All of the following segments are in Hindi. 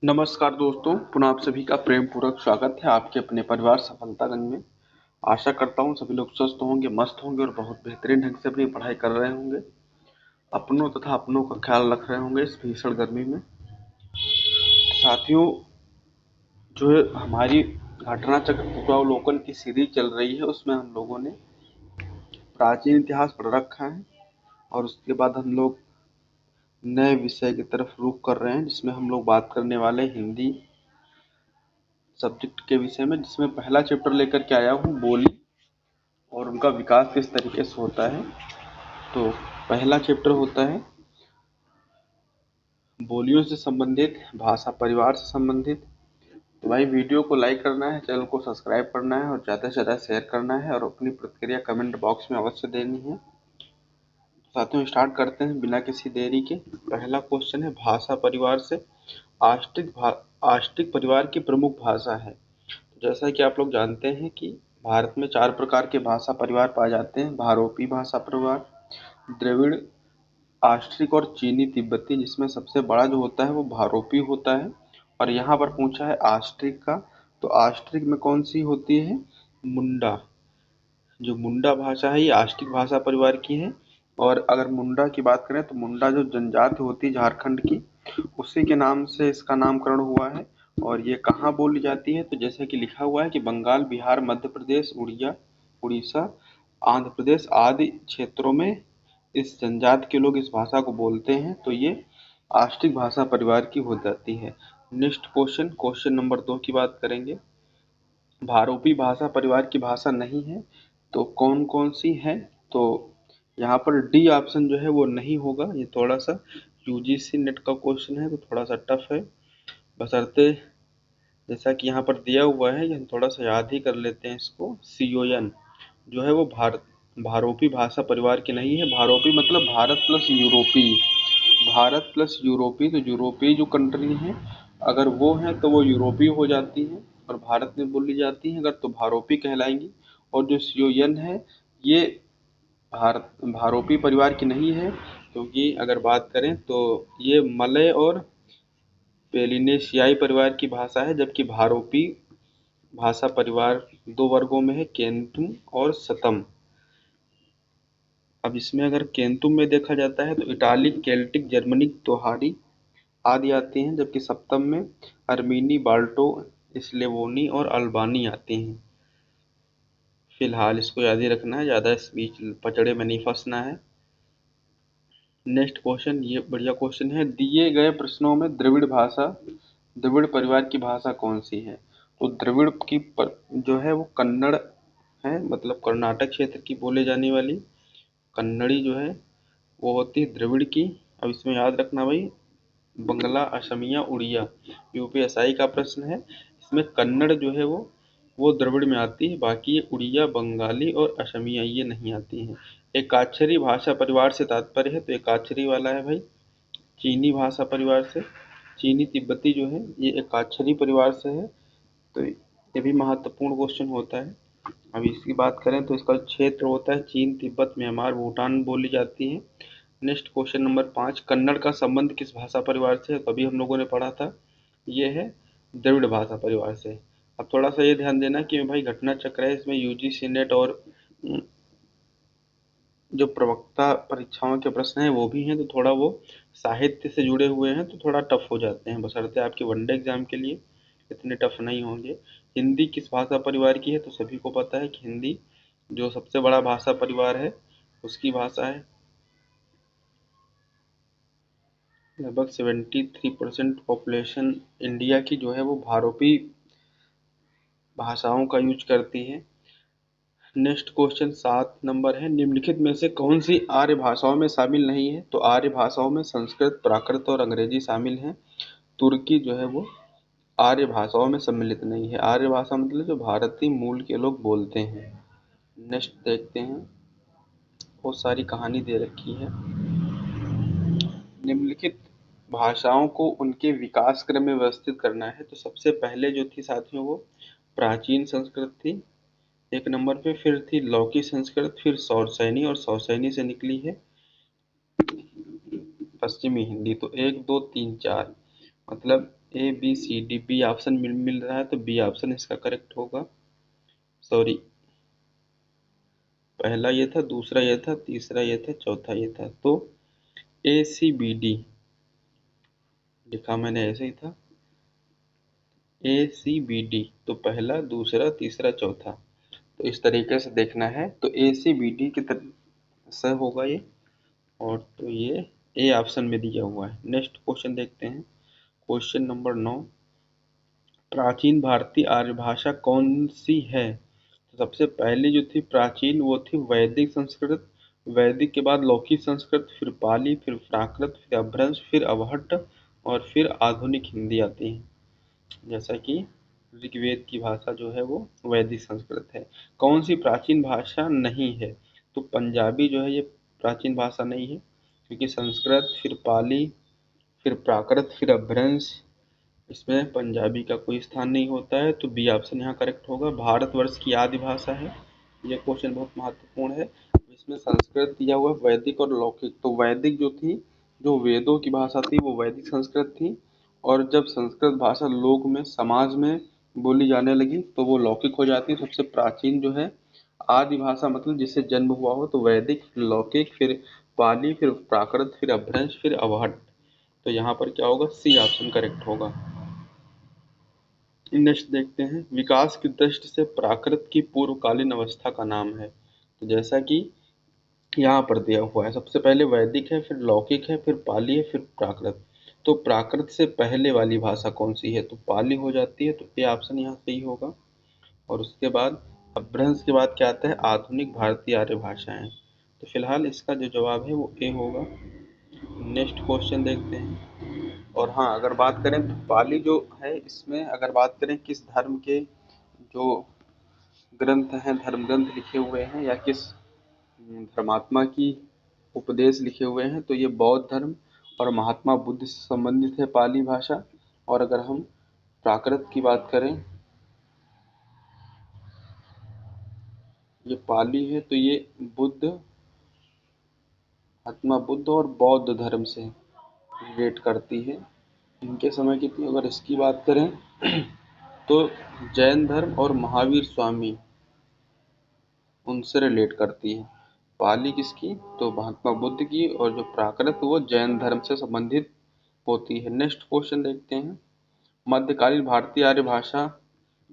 नमस्कार दोस्तों, पुनः आप सभी का प्रेम पूर्वक स्वागत है आपके अपने परिवार सफलतागंज में। आशा करता हूँ सभी लोग स्वस्थ होंगे, मस्त होंगे और बहुत बेहतरीन ढंग से अपनी पढ़ाई कर रहे होंगे। अपनों तथा अपनों का ख्याल रख रहे होंगे इस भीषण गर्मी में। साथियों, जो है हमारी घटना चक्र पूर्वावलोकन की सीरीज चल रही है, उसमें हम लोगों ने प्राचीन इतिहास पढ़ रखा है और उसके बाद हम लोग नए विषय की तरफ रुख कर रहे हैं, जिसमें हम लोग बात करने वाले हिंदी सब्जेक्ट के विषय में, जिसमें पहला चैप्टर लेकर के आया हूँ बोली और उनका विकास किस तरीके से होता है। तो पहला चैप्टर होता है बोलियों से संबंधित, भाषा परिवार से संबंधित। तो भाई वीडियो को लाइक करना है, चैनल को सब्सक्राइब करना है और ज़्यादा से ज़्यादा शेयर करना है और अपनी प्रतिक्रिया कमेंट बॉक्स में अवश्य देनी है। साथियों, स्टार्ट करते हैं बिना किसी देरी के। पहला क्वेश्चन है भाषा परिवार से आष्टिक परिवार की प्रमुख भाषा है। तो जैसा कि आप लोग जानते हैं कि भारत में 4 प्रकार के भाषा परिवार पाए जाते हैं। भारोपी भाषा परिवार, द्रविड़, आष्ट्रिक और चीनी तिब्बती, जिसमें सबसे बड़ा जो होता है वो भारोपी होता है। और यहाँ पर पूछा है आष्ट्रिक का, तो आष्ट्रिक में कौन सी होती है? मुंडा। जो मुंडा भाषा है ये आष्ट्रिक भाषा परिवार की है। और अगर मुंडा की बात करें तो मुंडा जो जनजाति होती है झारखंड की, उसी के नाम से इसका नामकरण हुआ है। और ये कहाँ बोली जाती है? तो जैसे कि लिखा हुआ है कि बंगाल, बिहार, मध्य प्रदेश, उड़ीसा, आंध्र प्रदेश आदि क्षेत्रों में इस जनजाति के लोग इस भाषा को बोलते हैं। तो ये आष्टिक भाषा परिवार की हो जाती है। नेक्स्ट क्वेश्चन नंबर 2 की बात करेंगे। भारोपी भाषा परिवार की भाषा नहीं है, तो कौन कौन सी है? तो यहाँ पर डी ऑप्शन जो है वो नहीं होगा। ये थोड़ा सा यूजीसी नेट का क्वेश्चन है, तो थोड़ा सा टफ है। बशर्ते जैसा कि यहाँ पर दिया हुआ है, ये हम थोड़ा सा याद ही कर लेते हैं इसको। सीओएन जो है वो भारोपी भाषा परिवार की नहीं है। भारोपी मतलब भारत प्लस यूरोपी। भारत प्लस यूरोपी, तो यूरोपीय जो कंट्री हैं अगर वो हैं तो वो यूरोपीय हो जाती हैं और भारत में बोली जाती हैं अगर, तो भारोपी कहलाएंगी। और जो सीओएन है ये भारत भारोपी परिवार की नहीं है, क्योंकि अगर बात करें तो ये मलय और पेलिनेशियाई परिवार की भाषा है। जबकि भारोपी भाषा परिवार 2 वर्गों में है, केंतुम और सतम। अब इसमें अगर केंतुम में देखा जाता है तो इटालिक, केल्टिक, जर्मनिक, तोहारी आदि आती हैं। जबकि सप्तम में अर्मीनी, बाल्टो, स्लेवोनी और अल्बानी आती हैं। फिलहाल इसको याद ही रखना है, ज़्यादा इस बीच पचड़े में नहीं फंसना है। नेक्स्ट क्वेश्चन, ये बढ़िया क्वेश्चन है। दिए गए प्रश्नों में द्रविड़ परिवार की भाषा कौन सी है? तो द्रविड़ जो है वो कन्नड़ है, मतलब कर्नाटक क्षेत्र की बोले जाने वाली कन्नड़ी जो है वो होती है द्रविड़ की। अब इसमें याद रखना भाई, बंगला, असमिया, उड़िया, यूपीएसआई का प्रश्न है। इसमें कन्नड़ जो है वो द्रविड़ में आती है, बाकी ये उड़िया, बंगाली और असमिया ये नहीं आती हैं। एकाक्षरी भाषा परिवार से तात्पर्य है, तो एकाक्षरी वाला है भाई चीनी भाषा परिवार से। चीनी तिब्बती जो है ये एकाक्षरी परिवार से है। तो ये भी महत्वपूर्ण क्वेश्चन होता है। अब इसकी बात करें तो इसका क्षेत्र होता है चीन, तिब्बत, म्यांमार, भूटान बोली जाती है। नेक्स्ट क्वेश्चन नंबर 5, कन्नड़ का संबंध किस भाषा परिवार से है? तो अभी हम लोगों ने पढ़ा था, ये है द्रविड़ भाषा परिवार से। अब थोड़ा सा ये ध्यान देना कि भाई घटना चक्र है, इसमें यूजीसी नेट और जो प्रवक्ता परीक्षाओं के प्रश्न हैं वो भी हैं, तो थोड़ा वो साहित्य से जुड़े हुए हैं तो थोड़ा टफ हो जाते हैं, बशर्ते आपके वनडे एग्जाम के लिए इतने टफ नहीं होंगे। हिंदी किस भाषा परिवार की है? तो सभी को पता है कि हिंदी जो सबसे बड़ा भाषा परिवार है उसकी भाषा है। लगभग 73% पॉपुलेशन इंडिया की जो है वो भारोपी भाषाओं का यूज करती है। नेक्स्ट क्वेश्चन 7 नंबर है, निम्नलिखित में से कौन सी आर्य भाषाओं में शामिल नहीं है? तो आर्य भाषाओं में संस्कृत, प्राकृत और अंग्रेजी शामिल हैं। तुर्की जो है वो आर्य भाषाओं में सम्मिलित नहीं है। आर्य भाषा मतलब जो भारतीय मूल के लोग बोलते हैं। नेक्स्ट देखते हैं, बहुत सारी कहानी दे रखी है। निम्नलिखित भाषाओं को उनके विकास क्रम में व्यवस्थित करना है। तो सबसे पहले जो थी साथियों वो प्राचीन संस्कृत थी, एक नंबर पे। फिर थी लौकी संस्कृत, फिर सौरसैनी, और सौरसैनी से निकली है पश्चिमी हिंदी। तो 1 2 3 4 मतलब A B C D, B option मिल रहा है तो बी ऑप्शन इसका करेक्ट होगा। सॉरी, पहला ये था, दूसरा ये था, तीसरा ये था, चौथा ये था, तो ए सी बी डी लिखा मैंने ऐसे ही था, ए सी बी डी, तो पहला दूसरा तीसरा चौथा, तो इस तरीके से देखना है, तो ए सी बी डी की तरह से होगा ये, और तो ये ए ऑप्शन में दिया हुआ है। नेक्स्ट क्वेश्चन देखते हैं, क्वेश्चन नंबर 9, प्राचीन भारतीय आर्य भाषा कौन सी है? तो सबसे पहली जो थी प्राचीन वो थी वैदिक संस्कृत, वैदिक के बाद लौकिक संस्कृत, फिर पाली, फिर प्राकृत, फिर अपभ्रंश, फिर अवहट्ट, और फिर आधुनिक हिंदी आती है। जैसा कि ऋग्वेद की भाषा जो है वो वैदिक संस्कृत है। कौन सी प्राचीन भाषा नहीं है? तो पंजाबी जो है ये प्राचीन भाषा नहीं है, क्योंकि संस्कृत, फिर पाली, फिर प्राकृत, फिर अपभ्रंश, इसमें पंजाबी का कोई स्थान नहीं होता है, तो बी ऑप्शन यहाँ करेक्ट होगा। भारतवर्ष की आदि भाषा है, यह क्वेश्चन बहुत महत्वपूर्ण है। इसमें संस्कृत दिया हुआ है, वैदिक और लौकिक, तो वैदिक जो थी, जो वेदों की भाषा थी वो वैदिक संस्कृत थी, और जब संस्कृत भाषा लोक में समाज में बोली जाने लगी तो वो लौकिक हो जाती है। सबसे प्राचीन जो है आदि भाषा, मतलब जिससे जन्म हुआ हो, तो वैदिक, फिर लौकिक, फिर पाली, फिर प्राकृत, फिर अपभ्रंश, फिर अवहट्ट, तो यहाँ पर क्या होगा, सी ऑप्शन करेक्ट होगा। नेक्स्ट देखते हैं, विकास की दृष्टि से प्राकृत की पूर्वकालीन अवस्था का नाम है? तो जैसा कि यहाँ पर दिया हुआ है, सबसे पहले वैदिक है, फिर लौकिक है, फिर पाली है, फिर प्राकृत, तो प्राकृत से पहले वाली भाषा कौन सी है? तो पाली हो जाती है, तो ए ऑप्शन यहाँ सही होगा। और उसके बाद अपभ्रंश के बाद क्या आता है, आधुनिक भारतीय आर्य भाषाएं, तो फिलहाल इसका जो जवाब है वो ए होगा। नेक्स्ट क्वेश्चन देखते हैं, और हाँ, अगर बात करें तो पाली जो है, इसमें अगर बात करें किस धर्म के जो ग्रंथ हैं, धर्म ग्रंथ लिखे हुए हैं, या किस धर्मात्मा की उपदेश लिखे हुए हैं, तो ये बौद्ध धर्म और महात्मा बुद्ध से संबंधित है पाली भाषा। और अगर हम प्राकृत की बात करें, ये पाली है, तो ये बुद्ध, महात्मा बुद्ध और बौद्ध धर्म से रिलेट करती है। इनके समय की थी। अगर इसकी बात करें तो जैन धर्म और महावीर स्वामी उनसे रिलेट करती है। पाली किसकी? तो महात्मा बुद्ध की, और जो प्राकृत वो जैन धर्म से संबंधित होती है। नेक्स्ट क्वेश्चन देखते हैं, मध्यकालीन भारतीय आर्य भाषा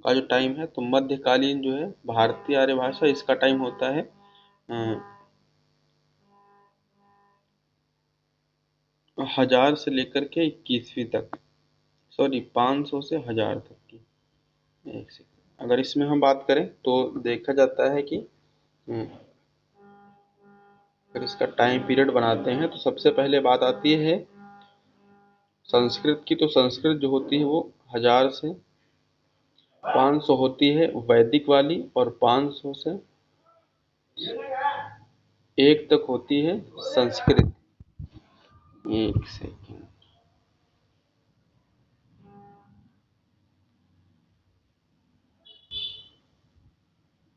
का जो टाइम है, तो मध्यकालीन जो है भारतीय आर्य भाषा, इसका टाइम होता है 1000 से लेकर के 21वीं तक, सॉरी 500 से 1000 तक की। एक सेकंड, अगर इसमें हम बात करें तो देखा जाता है कि अगर इसका टाइम पीरियड बनाते हैं तो सबसे पहले बात आती है संस्कृत की, तो संस्कृत जो होती है वो 1000 से 500 होती है वैदिक वाली, और 500 से 1 तक होती है संस्कृत। एक सेकंड,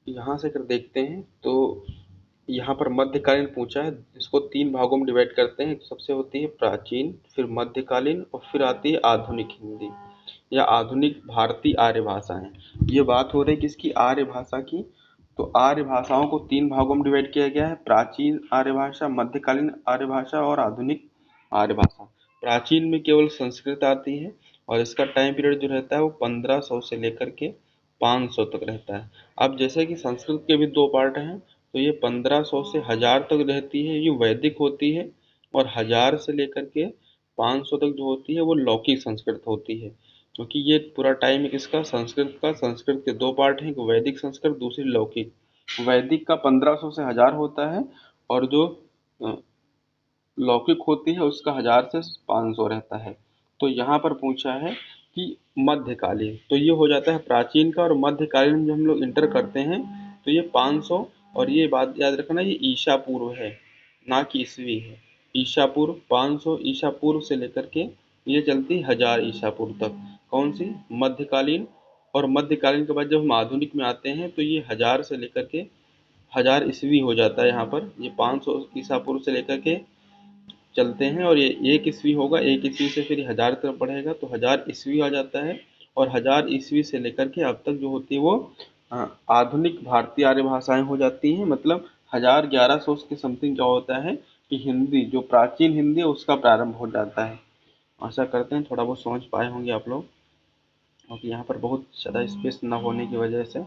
यहाँ से अगर देखते हैं तो यहाँ पर मध्यकालीन पूछा है, इसको 3 भागों में डिवाइड करते हैं। सबसे होती है प्राचीन, फिर मध्यकालीन, और फिर आती है आधुनिक हिंदी या आधुनिक भारतीय आर्य भाषाएं। ये बात हो रही है किसकी? आर्य भाषा की। तो आर्य भाषाओं को 3 भागों में डिवाइड किया गया है, प्राचीन आर्य भाषा, मध्यकालीन आर्य भाषा और आधुनिक आर्य भाषा। प्राचीन में केवल संस्कृत आती है, और इसका टाइम पीरियड जो रहता है वो 1500 से लेकर के 500 तक रहता है। अब जैसे कि संस्कृत के भी 2 पार्ट हैं, तो ये 1500 से 1000 तक रहती है, ये वैदिक होती है, और 1000 से लेकर के 500 तक जो होती है वो लौकिक संस्कृत होती है। क्योंकि ये पूरा टाइम है किसका? संस्कृत का। संस्कृत के 2 पार्ट हैं, एक वैदिक संस्कृत, दूसरी लौकिक। वैदिक का 1500 से 1000 होता है, और जो लौकिक होती है उसका 1000 से 500 रहता है। तो यहाँ पर पूछा है कि मध्यकालीन, तो ये हो जाता है प्राचीन का, और मध्यकालीन जब हम लोग इंटर करते हैं तो ये 500, और ये बात याद रखना ये ईसा पूर्व है, ना कि ईसवी है। ईसा पूर्व 500 ईसा पूर्व से लेकर के ये चलती 1000 ईसा पूर्व तक, कौन सी? मध्यकालीन। और मध्यकालीन के बाद जब हम आधुनिक में आते हैं तो ये 1000 से लेकर के 1000 ईस्वी हो जाता है। यहाँ पर ये 500 ईसा पूर्व से लेकर के चलते हैं, और ये 1 ईस्वी होगा, 1 ईस्वी से फिर 1000 तरफ बढ़ेगा तो 1000 ईस्वी आ जाता है। और 1000 ईस्वी से लेकर के अब तक जो होती है वो आधुनिक भारतीय आर्य भाषाएं हो जाती हैं। मतलब 1150 के समथिंग क्या होता है कि हिंदी, जो प्राचीन हिंदी है उसका प्रारंभ हो जाता है। आशा करते हैं थोड़ा बहुत समझ पाए होंगे आप लोग, क्योंकि यहाँ पर बहुत ज़्यादा स्पेस न होने की वजह से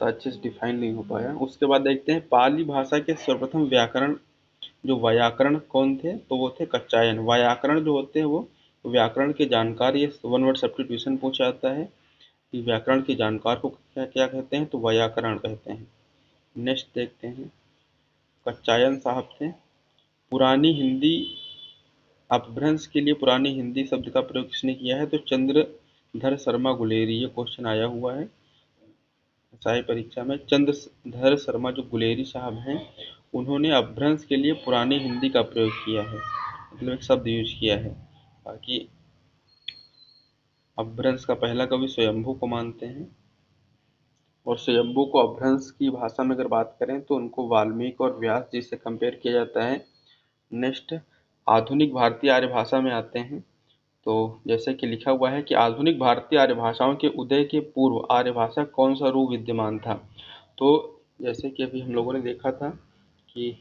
तो अच्छे से डिफाइन नहीं हो पाया। उसके बाद देखते हैं पाली भाषा के सर्वप्रथम व्याकरण, जो व्याकरण कौन थे, तो वो थे कच्चायन। व्याकरण जो होते हैं वो व्याकरण के जानकार, ये वन वर्ड सब्स्टिट्यूशन पूछा जाता है कि व्याकरण के जानकार को क्या क्या कहते हैं, तो व्याकरण कहते हैं। नेक्स्ट देखते हैं, कच्चायन साहब थे। पुरानी हिंदी अपभ्रंश के लिए पुरानी हिंदी शब्द का प्रयोग किसने किया है, तो चंद्रधर शर्मा गुलेरी। ये क्वेश्चन आया हुआ है साही परीक्षा में। चंद्रधर शर्मा जो गुलेरी साहब हैं, उन्होंने अपभ्रंश के लिए पुरानी हिंदी का प्रयोग किया है, मतलब एक शब्द यूज किया है। बाकी अपभ्रंश का पहला कवि स्वयंभू को मानते हैं, और स्वयंभू को अपभ्रंश की भाषा में अगर बात करें तो उनको वाल्मीकि और व्यास जी से कंपेयर किया जाता है। नेक्स्ट, आधुनिक भारतीय आर्य भाषा में आते हैं। तो जैसे कि लिखा हुआ है कि आधुनिक भारतीय आर्य भाषाओं के उदय के पूर्व आर्य भाषा कौन सा रूप विद्यमान था। तो जैसे कि अभी हम लोगों ने देखा था कि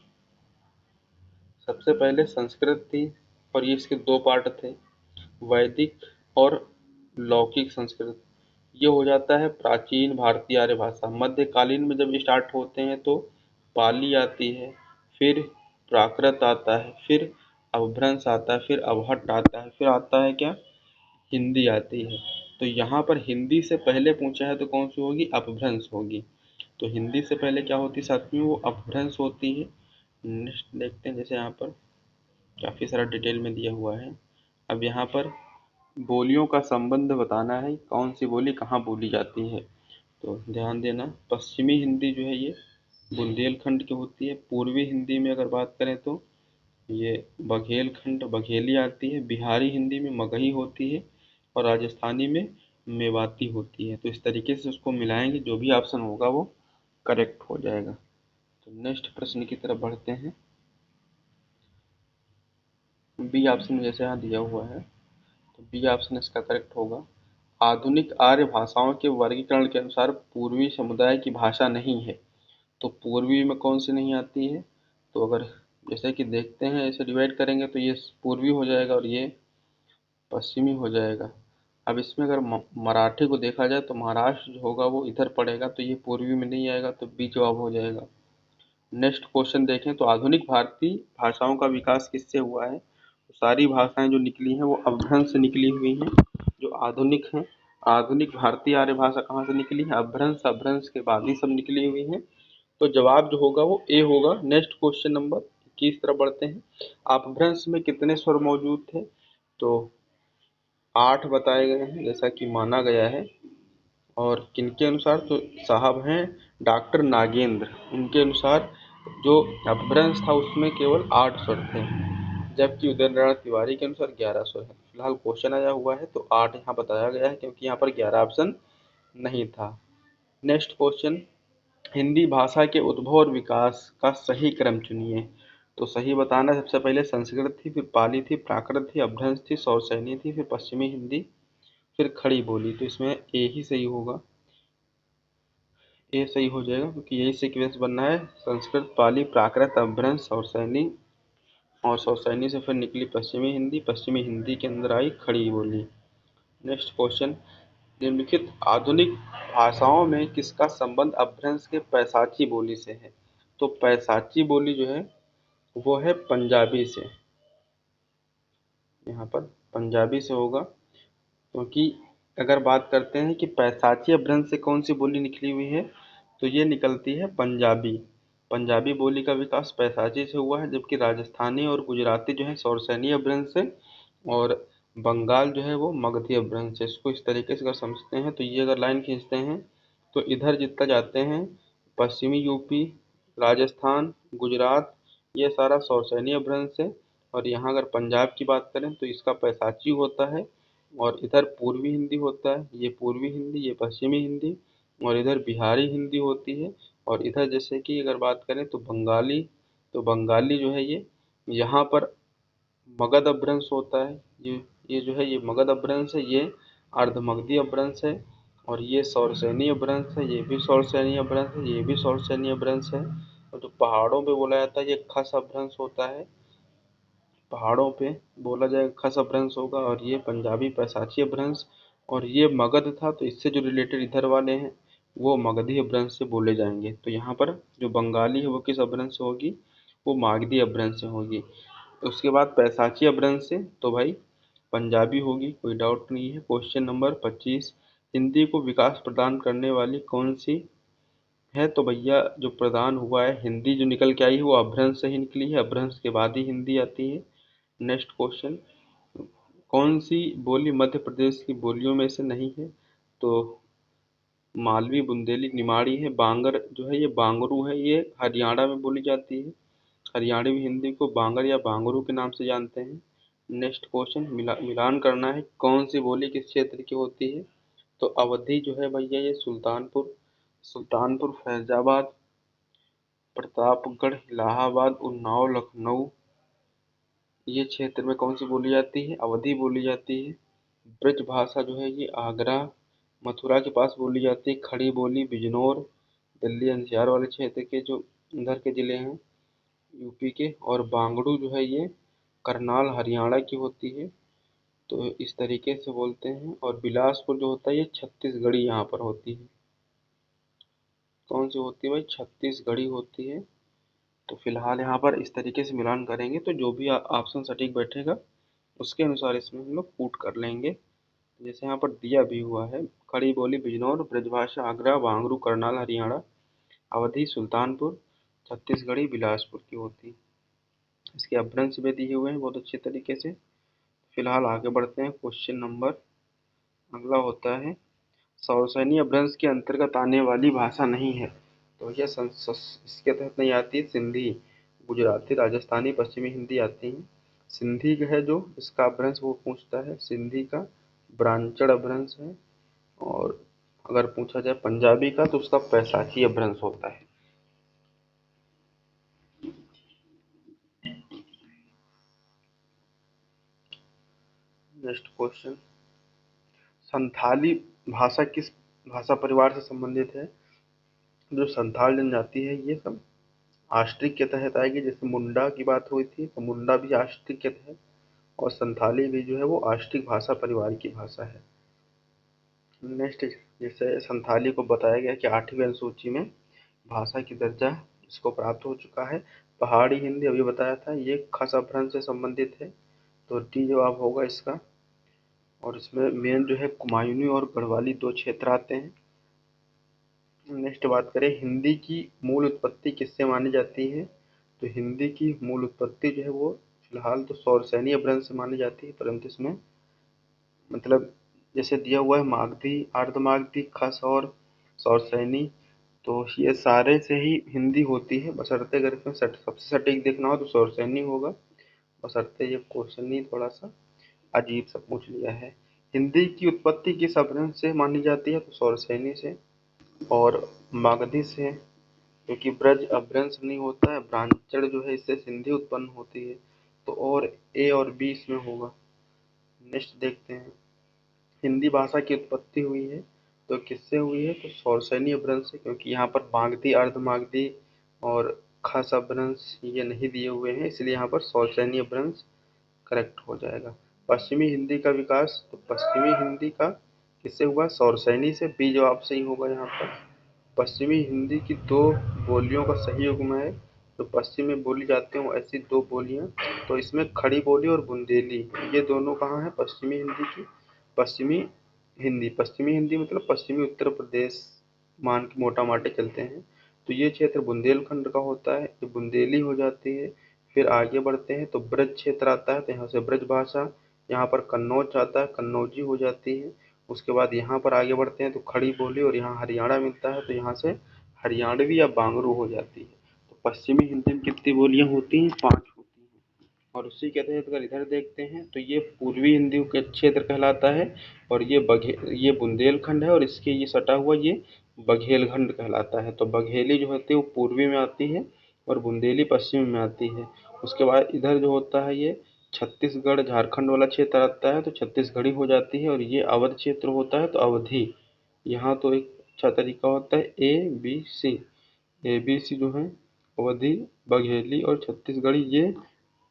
सबसे पहले संस्कृत थी, और ये इसके दो पार्ट थे, वैदिक और लौकिक संस्कृत। ये हो जाता है प्राचीन भारतीय आर्य भाषा। मध्यकालीन में जब स्टार्ट होते हैं तो पाली आती है, फिर प्राकृत आता है, फिर अपभ्रंश आता है, फिर अवहट्ट आता है, फिर आता है क्या, हिंदी आती है। तो यहाँ पर हिंदी से पहले पूछा है तो कौन सी होगी, अपभ्रंश होगी। तो हिंदी से पहले क्या होती है साथ में, वो अपभ्रंश होती है। नेक्स्ट देखते हैं, जैसे यहाँ पर काफ़ी सारा डिटेल में दिया हुआ है। अब यहाँ पर बोलियों का संबंध बताना है, कौन सी बोली कहाँ बोली जाती है। तो ध्यान देना, पश्चिमी हिंदी जो है ये बुंदेलखंड की होती है। पूर्वी हिंदी में अगर बात करें तो ये बघेलखंड बघेली आती है। बिहारी हिंदी में मगही होती है, और राजस्थानी में मेवाती होती है। तो इस तरीके से उसको मिलाएंगे, जो भी ऑप्शन होगा वो करेक्ट हो जाएगा। तो नेक्स्ट प्रश्न की तरफ बढ़ते हैं। बी ऑप्शन जैसे यहाँ दिया हुआ है, तो बी ऑप्शन इसका करेक्ट होगा। आधुनिक आर्य भाषाओं के वर्गीकरण के अनुसार पूर्वी समुदाय की भाषा नहीं है। तो पूर्वी में कौन सी नहीं आती है, तो अगर जैसे कि देखते हैं ऐसे डिवाइड करेंगे तो ये पूर्वी हो जाएगा और ये पश्चिमी हो जाएगा। अब इसमें अगर मराठी को देखा जाए तो महाराष्ट्र जो होगा वो इधर पड़ेगा, तो ये पूर्वी में नहीं आएगा, तो बी जवाब हो जाएगा। नेक्स्ट क्वेश्चन देखें, तो आधुनिक भारतीय भाषाओं का विकास किससे हुआ है। तो सारी भाषाएं जो निकली हैं वो अपभ्रंश से निकली हुई हैं, जो आधुनिक हैं। आधुनिक भारतीय आर्य भाषा कहाँ से निकली है, अपभ्रंश, अपभ्रंश के बाद ही सब निकली हुई हैं। तो जवाब जो होगा वो ए होगा। नेक्स्ट क्वेश्चन नंबर 21 तरफ बढ़ते हैं। अपभ्रंश में कितने स्वर मौजूद थे, तो 8 बताए गए हैं जैसा कि माना गया है। और किनके अनुसार, तो साहब हैं डॉक्टर नागेंद्र। उनके अनुसार जो अपभ्रंश था उसमें केवल 8 स्वर थे, जबकि उदय नारायण तिवारी के अनुसार 11 स्वर है। फिलहाल क्वेश्चन आया हुआ है तो 8 यहाँ बताया गया है, क्योंकि यहाँ पर 11 ऑप्शन नहीं था। नेक्स्ट क्वेश्चन, हिंदी भाषा के उद्भव और विकास का सही क्रम चुनिए। तो सही बताना, सबसे पहले संस्कृत थी, फिर पाली थी, प्राकृत थी, अपभ्रंश थी, सौरसैनी थी, फिर पश्चिमी हिंदी, फिर खड़ी बोली। तो इसमें ए ही सही होगा, ए सही हो जाएगा, क्योंकि यही सीक्वेंस बनना है। संस्कृत, पाली, प्राकृत, अपभ्रंश, सौरसैनी, और सौरसैनी से फिर निकली पश्चिमी हिंदी, पश्चिमी हिंदी के अंदर आई खड़ी बोली। नेक्स्ट क्वेश्चन, निम्नलिखित आधुनिक भाषाओं में किसका संबंध अपभ्रंश के पैसाची बोली से है। तो पैसाची बोली जो है वो है पंजाबी से, यहाँ पर पंजाबी से होगा। क्योंकि अगर बात करते हैं कि पैसाची अपभ्रंश से कौन सी बोली निकली हुई है, तो ये निकलती है पंजाबी। पंजाबी बोली का विकास पैसाची से हुआ है, जबकि राजस्थानी और गुजराती जो है सौरसैनी अपभ्रंश से, और बंगाल जो है वो मगधी अपभ्रंश से। इसको इस तरीके से अगर समझते हैं तो ये अगर लाइन खींचते हैं तो इधर जितना जाते हैं पश्चिमी यूपी, राजस्थान, गुजरात, ये सारा सौरसैनी अपभ्रंश है। और यहाँ अगर पंजाब की बात करें तो इसका पैसाची होता है, और इधर पूर्वी हिंदी होता है, ये पूर्वी हिंदी, ये पश्चिमी हिंदी, और इधर बिहारी हिंदी होती है। और इधर जैसे कि अगर बात करें तो बंगाली, तो बंगाली जो है ये यहाँ पर मगध अपभ्रंश होता है। ये जो है ये मगध अपभ्रंश है, ये अर्धमगधी अपभ्रंश है, और ये सौरसेनी अपभ्रंश है, ये भी सौरसेनी अपभ्रंश है, ये भी सौरसेनी अपभ्रंश है। और जो पहाड़ों पे बोला जाता है ये खस अपभ्रंश होता है, पहाड़ों पे बोला जाएगा खस अपभ्रंश होगा। और ये पंजाबी पैसाची अपभ्रंश, और ये मगध था तो इससे जो रिलेटेड इधर वाले हैं वो मगधी अपभ्रंश से बोले जाएंगे। तो यहाँ पर जो बंगाली है वो किस अपभ्रंश से होगी, वो मागधी अपभ्रंश से होगी। उसके बाद पैसाची अपभ्रंश से तो भाई पंजाबी होगी, कोई डाउट नहीं है। क्वेश्चन नंबर 25, हिंदी को विकास प्रदान करने वाली कौन सी है, तो भैया जो प्रदान हुआ है, हिंदी जो निकल के आई है वो अपभ्रंश से ही निकली है, अपभ्रंश के बाद ही हिंदी आती है। नेक्स्ट क्वेश्चन, कौन सी बोली मध्य प्रदेश की बोलियों में से नहीं है, तो मालवी, बुंदेली, निमाड़ी है। बांगर जो है ये बांगरू है, ये हरियाणा में बोली जाती है। हरियाणवी हिंदी को बांगर या बांगरू के नाम से जानते हैं। नेक्स्ट क्वेश्चन, मिलान करना है कौन सी बोली किस क्षेत्र की होती है, तो अवधी जो है भैया ये सुल्तानपुर, फैजाबाद, प्रतापगढ़, इलाहाबाद, उन्नाव, लखनऊ, ये क्षेत्र में कौन सी बोली जाती है, अवधी बोली जाती है। ब्रज भाषा जो है ये आगरा, मथुरा के पास बोली जाती है। खड़ी बोली बिजनौर, दिल्ली एनसीआर वाले क्षेत्र के जो इधर के ज़िले हैं यूपी के। और बांगड़ू जो है ये करनाल हरियाणा की होती है। तो इस तरीके से बोलते हैं। और बिलासपुर जो होता है ये छत्तीसगढ़ी यहाँ पर होती है। कौन सी होती है भाई, छत्तीसगढ़ी होती है। तो फिलहाल यहाँ पर इस तरीके से मिलान करेंगे तो जो भी ऑप्शन सटीक बैठेगा उसके अनुसार इसमें हम लोग पुट कर लेंगे। जैसे यहाँ पर दिया भी हुआ है, खड़ी बोली बिजनौर, ब्रजभाषा आगरा, वांगरू करनाल हरियाणा, अवधी सुल्तानपुर, छत्तीसगढ़ी बिलासपुर की होती। इसके अपभ्रंश भी दिए हुए हैं बहुत अच्छे तरीके से। फिलहाल आगे बढ़ते हैं। क्वेश्चन नंबर अगला होता है, सौरसेनी अपभ्रंश के अंतर्गत आने वाली भाषा नहीं है, तो यह इसके तहत नहीं आती। सिंधी, गुजराती, राजस्थानी, पश्चिमी हिंदी आती है। सिंधी है जो इसका अपभ्रंश वो पूछता है, सिंधी का ब्रांचड़ अपभ्रंश है। और अगर पूछा जाए पंजाबी का तो उसका पैसाची अपभ्रंश होता है। नेक्स्ट क्वेश्चन, संथाली भाषा किस भाषा परिवार से संबंधित है, जो संथाल जनजाति है ये सब आष्ट्रिक के तहत आएगी। जैसे मुंडा की बात हुई थी तो मुंडा भी आष्ट्रिक के तहत, और संथाली भी जो है वो आष्ट्रिक भाषा परिवार की भाषा है। नेक्स्ट, जैसे संथाली को बताया गया कि 8वीं अनुसूची में भाषा की दर्जा इसको प्राप्त हो चुका है। पहाड़ी हिंदी अभी बताया था ये खस अपभ्रंश से संबंधित है, तो डी जवाब होगा इसका। और इसमें मेन जो है कुमायूनी और गढ़वाली दो क्षेत्र आते हैं। नेक्स्ट बात करें, हिंदी की मूल उत्पत्ति किससे मानी जाती है, तो हिंदी की मूल उत्पत्ति जो है वो फिलहाल तो सौरसेनी अपभ्रंश से मानी जाती है, परंतु इसमें मतलब जैसे दिया हुआ है मागधी, अर्धमागधी, खस और सौरसेनी, तो ये सारे से ही हिंदी होती है। बशर्ते अगर इसमें सबसे सटीक देखना हो तो सौरसेनी होगा, बशर्ते ये क्वेश्चन ही थोड़ा सा अजीब सा पूछ लिया है। हिंदी की उत्पत्ति किस अपभ्रंश से मानी जाती है, तो सौरसेनी से और मागधी से, क्योंकि ब्रज अपभ्रंश नहीं होता है, ब्रांचड़ जो है इससे सिंधी उत्पन्न होती है। तो और ए और बी इसमें होगा। नेक्स्ट देखते हैं, हिंदी भाषा की उत्पत्ति हुई है तो किससे हुई है, तो सौरसेनी अपभ्रंश से, क्योंकि यहाँ पर मागधी, अर्धमागधी और खस अपभ्रंश ये नहीं दिए हुए हैं, इसलिए यहाँ पर सौरसेनी अपभ्रंश करेक्ट हो जाएगा। पश्चिमी हिंदी का विकास, तो पश्चिमी हिंदी का किससे हुआ, सौरसेनी से, बी जवाब सही होगा यहाँ पर। पश्चिमी हिंदी की दो बोलियों का सही युग्म है, जो पश्चिम में बोली जाती हैं ऐसी दो बोलियां, तो इसमें खड़ी बोली और बुंदेली ये दोनों कहाँ है, पश्चिमी हिंदी की। पश्चिमी हिंदी मतलब पश्चिमी उत्तर प्रदेश मान के मोटा माटे चलते हैं, तो ये क्षेत्र बुंदेलखंड का होता है, ये बुंदेली हो जाती है। फिर आगे बढ़ते हैं तो ब्रज क्षेत्र आता है, तो यहाँ से ब्रज भाषा, यहाँ पर कन्नौज आता है, कन्नौजी हो जाती है। उसके बाद यहाँ पर आगे बढ़ते हैं तो खड़ी बोली, और यहाँ हरियाणा मिलता है तो यहाँ से हरियाणवी या बांगरू हो जाती है। तो पश्चिमी हिंदी में कितनी बोलियाँ होती हैं, 5 होती हैं। और उसी के तहत अगर इधर देखते हैं तो ये पूर्वी हिंदी के क्षेत्र कहलाता है, और ये बुंदेलखंड है, और इसके ये सटा हुआ ये बघेलखंड कहलाता है। तो बघेली जो होती है वो पूर्वी में आती है और बुंदेली पश्चिम में आती है। उसके बाद इधर जो होता है ये छत्तीसगढ़ झारखंड वाला क्षेत्र आता है तो छत्तीसगढ़ी हो जाती है, और ये अवध क्षेत्र होता है तो अवधी। यहाँ तो एक अच्छा तरीका होता है ABC। ABC जो है अवधी, बघेली और छत्तीसगढ़ी, ये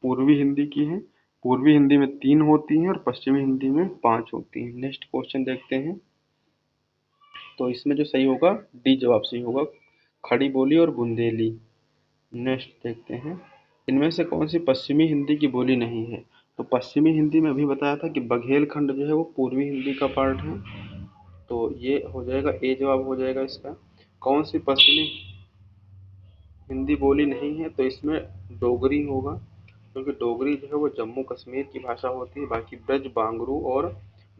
पूर्वी हिंदी की है। पूर्वी हिंदी में 3 होती हैं और पश्चिमी हिंदी में 5 होती हैं। नेक्स्ट क्वेश्चन देखते हैं। तो इसमें जो सही होगा डी जवाब सही होगा, खड़ी बोली और बुंदेली। नेक्स्ट देखते हैं, इनमें से कौन सी पश्चिमी हिंदी की बोली नहीं है। तो पश्चिमी हिंदी में अभी बताया था कि बघेलखंड जो है वो पूर्वी हिंदी का पार्ट है, तो ये हो जाएगा ए जवाब हो जाएगा इसका। कौन सी पश्चिमी हिंदी बोली नहीं है, तो इसमें डोगरी होगा, क्योंकि डोगरी जो है वो जम्मू कश्मीर की भाषा होती है। बाकी ब्रज बांगरू, और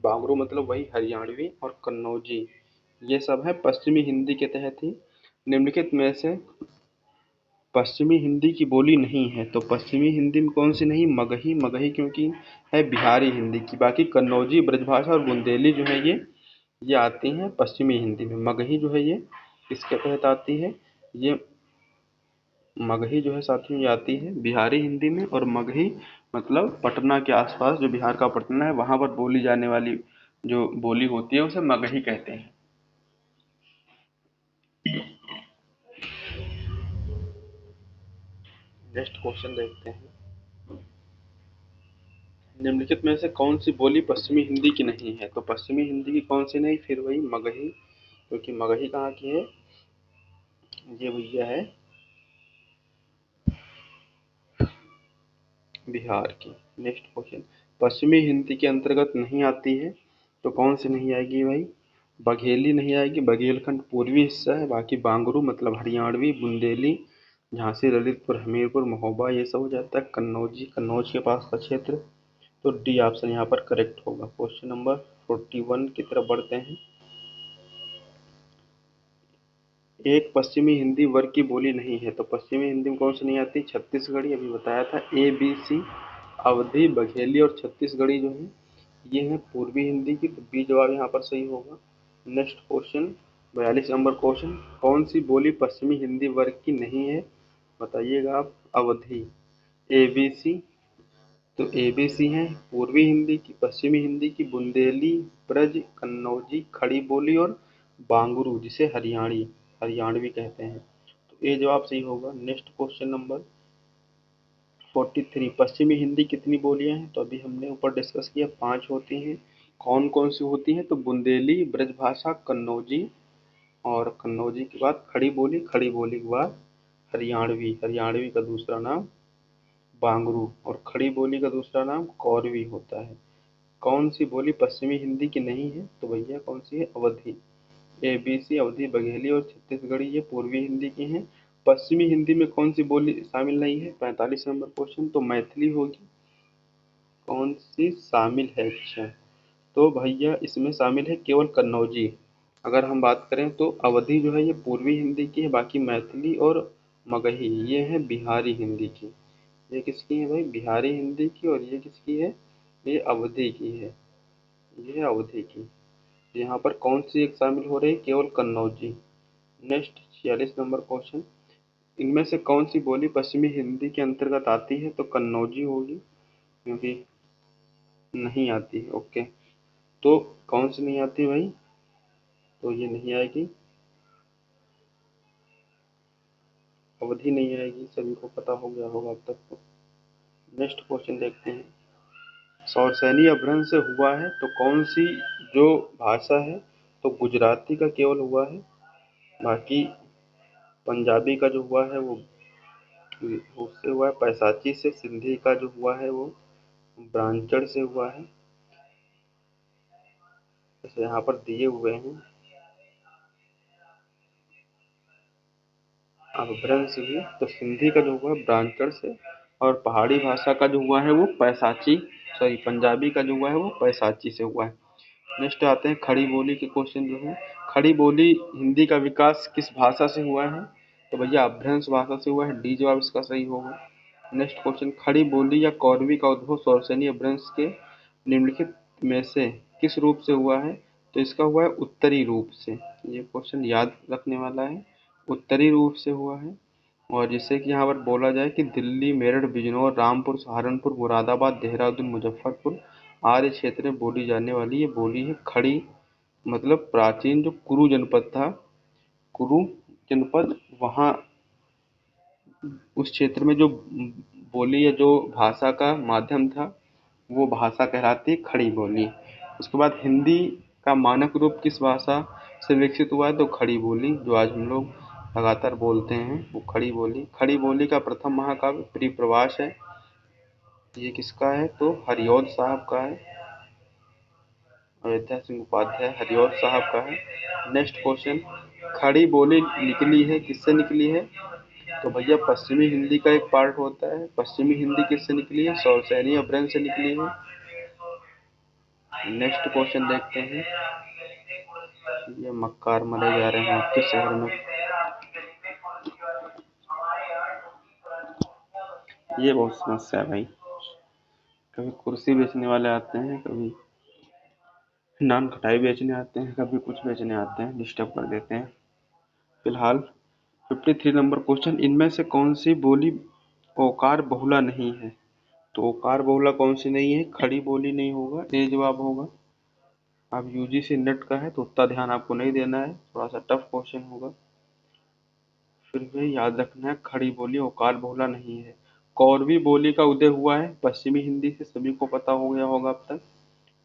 बांगरू मतलब वही हरियाणवी, और कन्नौजी, ये सब है पश्चिमी हिंदी के तहत ही। निम्नलिखित में से पश्चिमी हिंदी की बोली नहीं है, तो पश्चिमी हिंदी में कौन सी नहीं, मगही। मगही क्योंकि है बिहारी हिंदी की। बाकी कन्नौजी, ब्रजभाषा और बुंदेली जो है ये आती हैं पश्चिमी हिंदी में। मगही जो है ये किसके तहत आती है, ये मगही जो है साथियों ये आती है बिहारी हिंदी में। और मगही मतलब पटना के आसपास, जो बिहार का पटना है वहाँ पर बोली जाने वाली जो बोली होती है उसे मगही कहते हैं। नेक्स्ट क्वेश्चन देखते हैं, निम्नलिखित में से कौन सी बोली पश्चिमी हिंदी की नहीं है। तो पश्चिमी हिंदी की कौन सी नहीं, फिर वही मगही, क्योंकि मगही कहाँ की है, ये भैया है बिहार की। नेक्स्ट क्वेश्चन, पश्चिमी हिंदी के अंतर्गत नहीं आती है, तो कौन सी नहीं आएगी भाई, बघेली नहीं आएगी, बघेलखंड पूर्वी हिस्सा है। बाकी बांगरू मतलब हरियाणवी, बुंदेली झांसी, ललितपुर, हमीरपुर, महोबा, ये सब हो जाता है कन्नौजी, कन्नौज के पास का क्षेत्र। तो डी ऑप्शन यहाँ पर करेक्ट होगा। क्वेश्चन नंबर 41 की तरफ बढ़ते हैं। एक पश्चिमी हिंदी वर्ग की बोली नहीं है, तो पश्चिमी हिंदी में कौन सी नहीं आती, छत्तीसगढ़ी, अभी बताया था ABC। अवधी, बघेली और छत्तीसगढ़ी जो है ये है पूर्वी हिंदी की, तो बी जवाब यहाँ पर सही होगा। नेक्स्ट क्वेश्चन 42 नंबर क्वेश्चन, कौन सी बोली पश्चिमी हिंदी वर्ग की नहीं है, बताइएगा आप। अवधी, ABC, तो ABC है पूर्वी हिंदी की, पश्चिमी हिंदी की बुंदेली, ब्रज, कन्नौजी, खड़ी बोली और बांगरू जिसे हरियाणवी कहते हैं। तो ए जवाब सही होगा। नेक्स्ट क्वेश्चन नंबर 43, पश्चिमी हिंदी कितनी बोलियां हैं, तो अभी हमने ऊपर डिस्कस किया 5 होती हैं। कौन कौन सी होती हैं, तो बुंदेली, ब्रजभाषा, कन्नौजी, और कन्नौजी के बाद खड़ी बोली, खड़ी बोली के बाद हरियाणवी, हरियाणवी का दूसरा नाम बांगरू, और खड़ी बोली का दूसरा नाम कौरवी होता है। कौन सी बोली पश्चिमी हिंदी की नहीं है, तो भैया कौन सी है, अवधी। ABC, अवधी, बघेली और छत्तीसगढ़ी ये पूर्वी हिंदी की हैं। पश्चिमी हिंदी में कौन सी बोली शामिल नहीं है, 45 नंबर क्वेश्चन, तो मैथिली होगी। कौन सी शामिल है, अच्छा, तो भैया इसमें शामिल है केवल कन्नौजी। अगर हम बात करें तो अवधी जो है ये पूर्वी हिंदी की है, बाकी मैथिली और मगही ये है बिहारी हिंदी की। ये किसकी है भाई, बिहारी हिंदी की, और ये किसकी है, ये अवधी की है, ये है अवधी की। यहाँ पर कौन सी एक शामिल हो रही है, केवल कन्नौजी। नेक्स्ट 46 नंबर क्वेश्चन, इनमें से कौन सी बोली पश्चिमी हिंदी के अंतर्गत आती है, तो कन्नौजी होगी, क्योंकि नहीं आती है। ओके, तो कौन सी नहीं आती भाई, तो ये नहीं आएगी, अवधि नहीं आएगी, सभी को पता हो गया होगा अब तक तो। नेक्स्ट क्वेश्चन देखते हैं, सौरसैनी अपभ्रंश से हुआ है तो कौन सी जो भाषा है, तो गुजराती का केवल हुआ है। बाकी पंजाबी का जो हुआ है वो उससे हुआ है, पैसाची से। सिंधी का जो हुआ है वो ब्रांचड़ से हुआ है, जैसे यहाँ पर दिए हुए हैं अपभ्रंश भी। तो सिंधी का जो हुआ है ब्रांचड़ से, और पहाड़ी भाषा का जो हुआ है वो पैसाची, सॉरी पंजाबी का जो हुआ है वो पैसाची से हुआ है। नेक्स्ट आते हैं खड़ी बोली के क्वेश्चन जो है, खड़ी बोली हिंदी का विकास किस भाषा से हुआ है, तो भैया अपभ्रंश भाषा से हुआ है, डी जवाब इसका सही होगा। नेक्स्ट क्वेश्चन, खड़ी बोली या कौरवी का उद्भव सौरसैनी अपभ्रंश के निम्नलिखित में से किस रूप से हुआ है, तो इसका हुआ है उत्तरी रूप से। ये क्वेश्चन याद रखने वाला है, उत्तरी रूप से हुआ है। और जिससे कि यहाँ पर बोला जाए कि दिल्ली, मेरठ, बिजनौर, रामपुर, सहारनपुर, मुरादाबाद, देहरादून, मुजफ्फरपुर आदि क्षेत्र में बोली जाने वाली ये बोली है खड़ी। मतलब प्राचीन जो कुरु जनपद था, कुरु जनपद, वहाँ उस क्षेत्र में जो बोली या जो भाषा का माध्यम था वो भाषा कहलाती है खड़ी बोली। उसके बाद हिंदी का मानक रूप किस भाषा से विकसित हुआ है? तो खड़ी बोली, जो आज हम लोग लगातार बोलते हैं वो खड़ी बोली। खड़ी बोली का प्रथम महाकाव्य परिप्रवास है। ये किसका है? तो हरिऔध साहब का है, अयोध्या सिंह उपाध्याय हरिऔध साहब का है। नेक्स्ट क्वेश्चन, खड़ी बोली निकली है किससे निकली है? तो भैया पश्चिमी हिंदी का एक पार्ट होता है। पश्चिमी हिंदी किससे निकली है? सौसैनी अपभ्रंश से निकली है। नेक्स्ट क्वेश्चन देखते हैं। ये मक्कार मरे जा रहे हैं आपके शहर में। ये बहुत समस्या है भाई। कभी कुर्सी बेचने वाले आते हैं, कभी नान खटाई बेचने आते हैं, कभी कुछ बेचने आते हैं, डिस्टर्ब कर देते हैं। फिलहाल 53 नंबर क्वेश्चन, इनमें से कौन सी बोली ओकार बहुला नहीं है? तो ओकार बहुला कौन सी नहीं है? खड़ी बोली नहीं होगा, ये जवाब होगा। अब यूजीसी नेट का है तो उतना ध्यान आपको नहीं देना है, थोड़ा सा टफ क्वेश्चन होगा। फिर भी याद रखना है खड़ी बोली ओकार बहुला नहीं है। कौरवी बोली का उदय हुआ है पश्चिमी हिंदी से, सभी को पता हो गया होगा अब तक।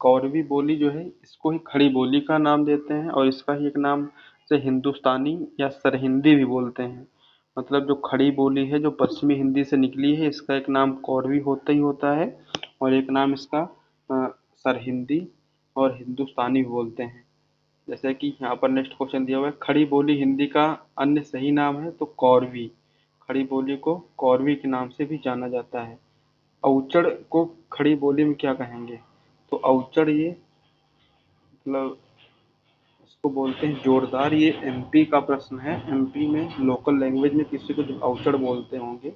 कौरवी बोली जो है इसको ही खड़ी बोली का नाम देते हैं, और इसका ही एक नाम से हिंदुस्तानी या सरहिंदी भी बोलते हैं। मतलब जो खड़ी बोली है जो पश्चिमी हिंदी से निकली है, इसका एक नाम कौरवी होता ही होता है, और एक नाम इसका सरहिंदी और हिंदुस्तानी भी बोलते हैं। जैसे कि यहाँ पर नेक्स्ट क्वेश्चन दिया हुआ है, खड़ी बोली हिंदी का अन्य सही नाम है? तो कौरवी। खड़ी बोली को कौरवी के नाम से भी जाना जाता है। औचड़ को खड़ी बोली में क्या कहेंगे? तो औचड़ ये मतलब इसको बोलते हैं जोरदार। ये एमपी का प्रश्न है। एमपी में लोकल लैंग्वेज में किसी को जब औचड़ बोलते होंगे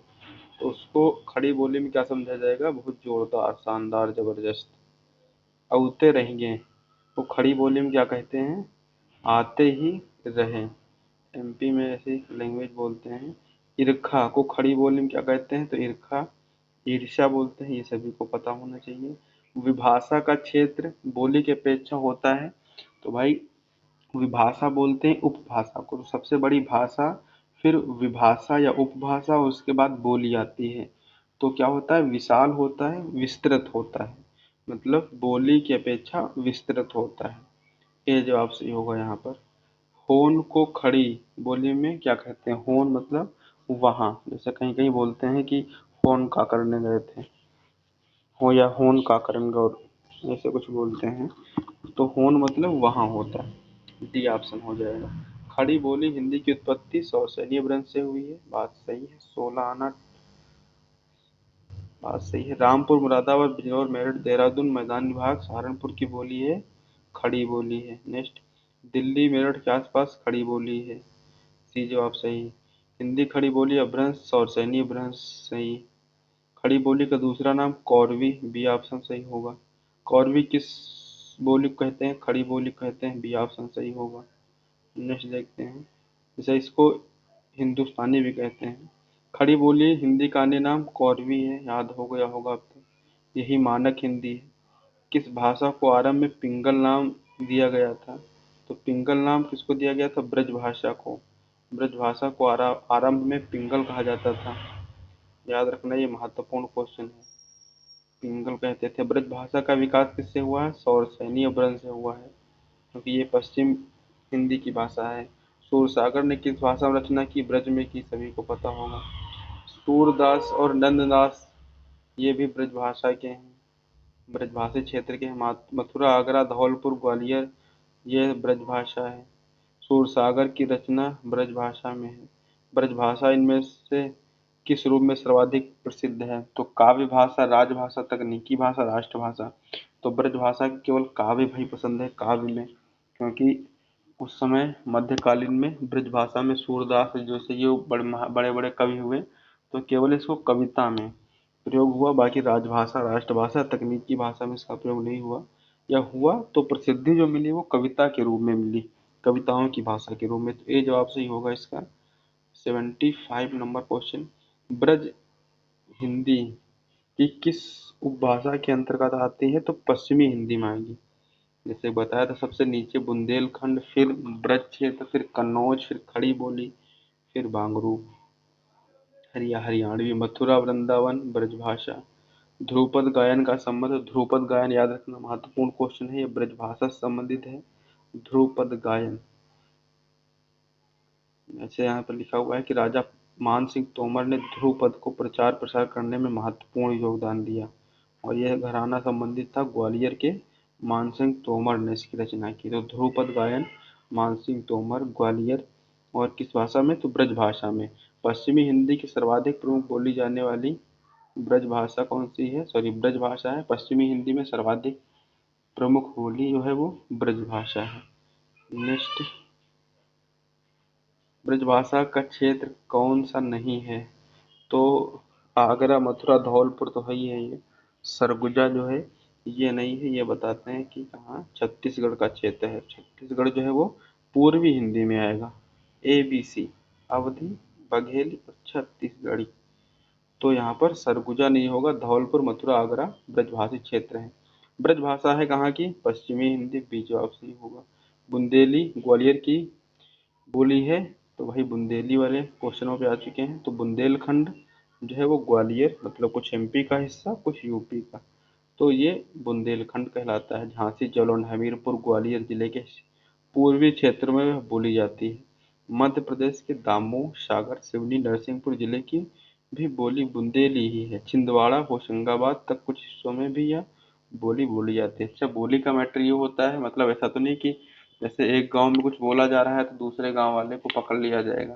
तो उसको खड़ी बोली में क्या समझा जाएगा? बहुत जोरदार, शानदार, जबरदस्त। औते रहेंगे वो खड़ी बोली में क्या कहते हैं? आते ही रहे। एमपी में ऐसी लैंग्वेज बोलते हैं। ईर्खा को खड़ी बोली में क्या कहते हैं? तो ईर्खा, ईर्ष्या बोलते हैं। ये सभी को पता होना चाहिए। विभाषा का क्षेत्र बोली की अपेक्षा होता है? तो भाई विभाषा बोलते हैं उपभाषा को। तो सबसे बड़ी भाषा, फिर विभाषा या उपभाषा, उसके बाद बोली आती है। तो क्या होता है? विशाल होता है, विस्तृत होता है। मतलब बोली की अपेक्षा विस्तृत होता है। ये जवाब सही होगा यहाँ पर। होन को खड़ी बोली में क्या कहते हैं? होन मतलब वहाँ, जैसे कहीं कहीं बोलते हैं कि होन का करने गए थे, हो या होन का करन गौर, ऐसे कुछ बोलते हैं। तो होन मतलब वहाँ होता है। डी ऑप्शन हो जाएगा। खड़ी बोली हिंदी की उत्पत्ति सौसैनी अपभ्रंश से हुई है, बात सही है। 16 आना, बात सही है। रामपुर, मुरादाबाद, बिजनौर, मेरठ, देहरादून, मैदानी भाग, सहारनपुर की बोली है खड़ी बोली है। नेक्स्ट, दिल्ली, मेरठ के आसपास खड़ी बोली है, सी जवाब सही। हिंदी खड़ी बोली अपभ्रंश सौसैनी अपभ्रंश सही। खड़ी बोली का दूसरा नाम कौरवी, बी ऑप्शन सही होगा। कौरवी किस बोली को कहते हैं? खड़ी बोली कहते हैं, बी ऑप्शन सही होगा। नेक्स्ट देखते हैं। जैसे इसको हिंदुस्तानी भी कहते हैं। खड़ी बोली हिंदी का अन्य नाम कौरवी है, याद हो गया होगा अब तक। यही मानक हिंदी है। किस भाषा को आरंभ में पिंगल नाम दिया गया था? तो पिंगल नाम किसको दिया गया था? ब्रज भाषा को। ब्रज भाषा को आरंभ में पिंगल कहा जाता था। याद रखना, ये महत्वपूर्ण क्वेश्चन है। पिंगल कहते थे। ब्रज भाषा का विकास किससे हुआ है? सौरसैनी अपभ्रंश से हुआ है, क्योंकि ये पश्चिम हिंदी की भाषा है। सूरसागर ने किस भाषा में रचना की? ब्रज में की, सभी को पता होगा। सूरदास और नंददास ये भी ब्रज भाषा के हैं, ब्रजभाषी क्षेत्र के हैं। मथुरा, आगरा, धौलपुर, ग्वालियर ये ब्रजभाषा है। सूरसागर की रचना ब्रजभाषा में है। ब्रजभाषा इनमें से किस रूप में सर्वाधिक प्रसिद्ध है? तो काव्य भाषा, राजभाषा, तकनीकी भाषा, राष्ट्रभाषा। तो ब्रजभाषा की केवल काव्य भाई पसंद है, काव्य में, क्योंकि उस समय मध्यकालीन में ब्रजभाषा में सूरदास जैसे ये बड़े बड़े कवि हुए, तो केवल इसको कविता में प्रयोग हुआ। बाकी राजभाषा, राष्ट्रभाषा, तकनीकी भाषा में इसका प्रयोग नहीं हुआ, या हुआ तो प्रसिद्धि जो मिली वो कविता के रूप में मिली, कविताओं की भाषा के रूप में। तो ये जवाब सही होगा इसका। 75 नंबर क्वेश्चन, ब्रज हिंदी की किस उपभाषा के अंतर्गत आती है? तो पश्चिमी हिंदी में आएगी। जैसे बताया था, सबसे नीचे बुंदेलखंड, फिर ब्रज क्षेत्र, फिर कन्नौज, फिर खड़ी बोली, फिर बांगरू, हरियाणवी, मथुरा, वृंदावन, ब्रजभाषा। ध्रुपद गायन का संबंध, ध्रुपद गायन याद रखना महत्वपूर्ण क्वेश्चन है, ये ब्रजभाषा से संबंधित है। ध्रुपद गायन, ऐसे यहाँ पर लिखा हुआ है कि राजा मान सिंह तोमर ने ध्रुपद को प्रचार प्रसार करने में महत्वपूर्ण योगदान दिया, और यह घराना संबंधित था ग्वालियर के मानसिंह तोमर ने इसकी रचना की। तो ध्रुपद गायन मानसिंह तोमर, ग्वालियर, और किस भाषा में? तो ब्रज भाषा में। पश्चिमी हिंदी की सर्वाधिक प्रमुख बोली जाने वाली ब्रज भाषा कौन सी है? सॉरी, ब्रज भाषा है। पश्चिमी हिंदी में सर्वाधिक प्रमुख बोली जो है वो ब्रज भाषा है। नेक्स्ट, ब्रजभाषा का क्षेत्र कौन सा नहीं है? तो आगरा, मथुरा, धौलपुर तो है ही है ये। सरगुजा जो है ये नहीं है, ये बताते हैं कि कहाँ, छत्तीसगढ़ का क्षेत्र है। छत्तीसगढ़ जो है वो पूर्वी हिंदी में आएगा। ABC, अवधी, बघेली और छत्तीसगढ़ी। तो यहाँ पर सरगुजा नहीं होगा, धौलपुर, मथुरा, आगरा ब्रजभाषी क्षेत्र है। ब्रजभाषा है कहाँ की? पश्चिमी हिंदी, बी जवाब सही होगा। बुंदेली ग्वालियर की बोली है, तो वही बुंदेली वाले क्वेश्चनों पे आ चुके हैं। तो बुंदेलखंड जो है वो ग्वालियर, मतलब कुछ MP का हिस्सा, कुछ UP का, तो ये बुंदेलखंड कहलाता है। झांसी, जलौन, हमीरपुर ग्वालियर जिले के पूर्वी क्षेत्र में वह बोली जाती है। मध्य प्रदेश के दामोह, सागर, सिवनी, नरसिंहपुर जिले की भी बोली बुंदेली ही है। छिंदवाड़ा, होशंगाबाद तक कुछ हिस्सों में भी यह बोली बोली जाती है। अच्छा, बोली का मैटर ये होता है, मतलब ऐसा तो नहीं कि जैसे एक गांव में कुछ बोला जा रहा है तो दूसरे गांव वाले को पकड़ लिया जाएगा।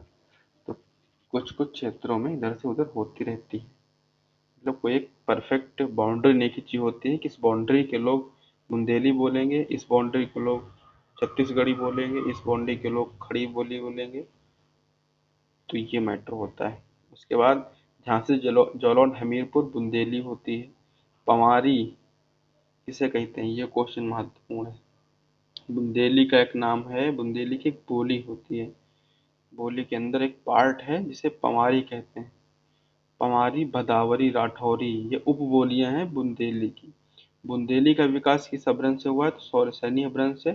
तो कुछ कुछ क्षेत्रों में इधर से उधर होती रहती है, मतलब कोई एक परफेक्ट बाउंड्री नहीं खींची होती है कि इस बाउंड्री के लोग बुंदेली बोलेंगे, इस बाउंड्री के लोग छत्तीसगढ़ी बोलेंगे, इस बाउंड्री के लोग खड़ी बोली बोलेंगे। तो ये मैटर होता है। उसके बाद झांसी, जलौन, हमीरपुर बुंदेली होती है। पवारी किसे कहते हैं? ये क्वेश्चन महत्वपूर्ण है। बुंदेली का एक नाम है, बुंदेली की एक बोली होती है, बोली के अंदर एक पार्ट है जिसे पवारी कहते हैं। पवारी, भदावरी, राठौरी, ये उपबोलियां हैं बुंदेली की। बुंदेली का विकास किस अपभ्रंश से हुआ है? तो सौरसैनी अपभ्रंश से,